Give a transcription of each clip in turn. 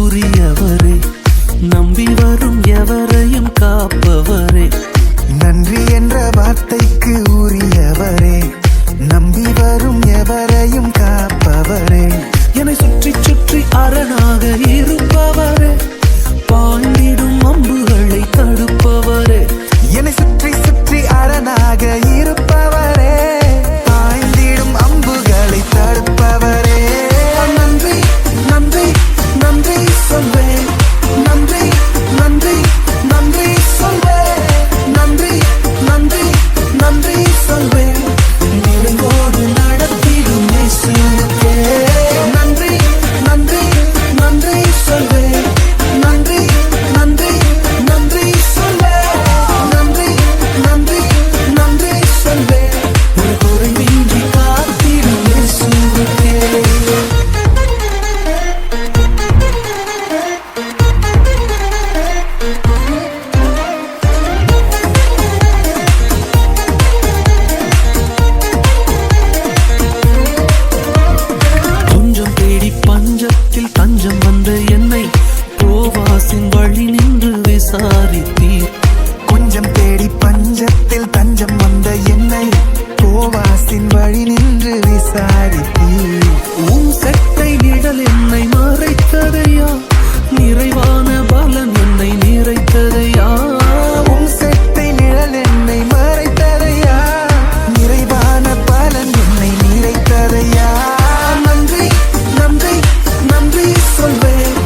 உரியவரே, நம்பி வரும் எவரையும் காப்பவரே. நன்றி என்ற வார்த்தைக்கு உரியவரே, நம்பி வரும் எவரையும் காப்பவரே. என்னை சுற்றி சுற்றி அரணாக இருப்பவரே, பாய்ந்திடும் அம்புகளை தடுப்பவரே. என்னை சுற்றி சுற்றி அரணாக இருப்பவரே, பாய்ந்திடும் அம்புகளை தடுப்பவரே. நன்றி நன்றி நன்றி சொல்வேன், நன்றி நன்றி நன்றி சொல்வேன், நன்றி நன்றி நன்றி சொல்வேன். நிறைவோடு நடத்திடும் இயேசுவுக்கே நன்றி நன்றி நன்றி சொல்வேன், நன்றி நன்றி நன்றி சொல்வேன், நன்றி நன்றி நன்றி சொல்வேன். ஒரு குறைவின்றி காத்திடும் இயேசுவுக்கே. பஞ்சத்தில் தஞ்சம் வந்த என்னை போவாசின் வழி நின்று விசாரித்தீர். கொஞ்சம் தேடி பஞ்சத்தில் தஞ்சம் வந்த என்னை போவாசின் வழி நின்று விசாரித்தீர். உம் செட்டை நிழல் என்னை மறைத்ததையா, நிறைவான பலன் என்னை நிறைத்ததையா. உம் செட்டை நிழல் என்னை மறைத்ததையா, நிறைவான பலன் என்னை நிறைத்ததையா. நன்றி நன்றி நன்றி சொல்வேன்,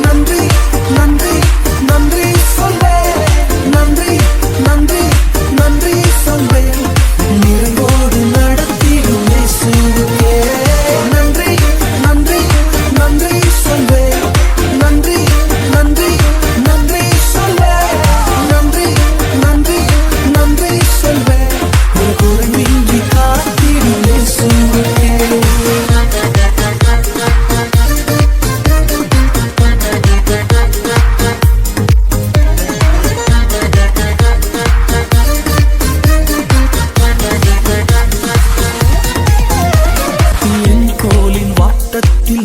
நன்றி நன்றி நன்றி சொல்வேன், நன்றி நன்றி நன்றி சொல்வேன். நிறைவோடு நடத்திடும் இயேசுவுக்கே நன்றி நன்றி நன்றி சொல்வேன், நன்றி நன்றி நன்றி சொல்வேன், நன்றி நன்றி நன்றி சொல்வேன். ஒரு குறைவின்றி காத்திடும் இயேசுவுக்கே.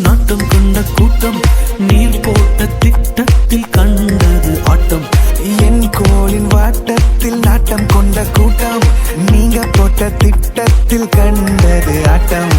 நாட்டம் கொண்ட கூட்டம் நீர் போட்ட திட்டத்தில் கண்டது ஆட்டம். என் கோலின் வாட்டத்தில் நாட்டம் கொண்ட கூட்டம் நீங்க போட்ட திட்டத்தில் கண்டது ஆட்டம்.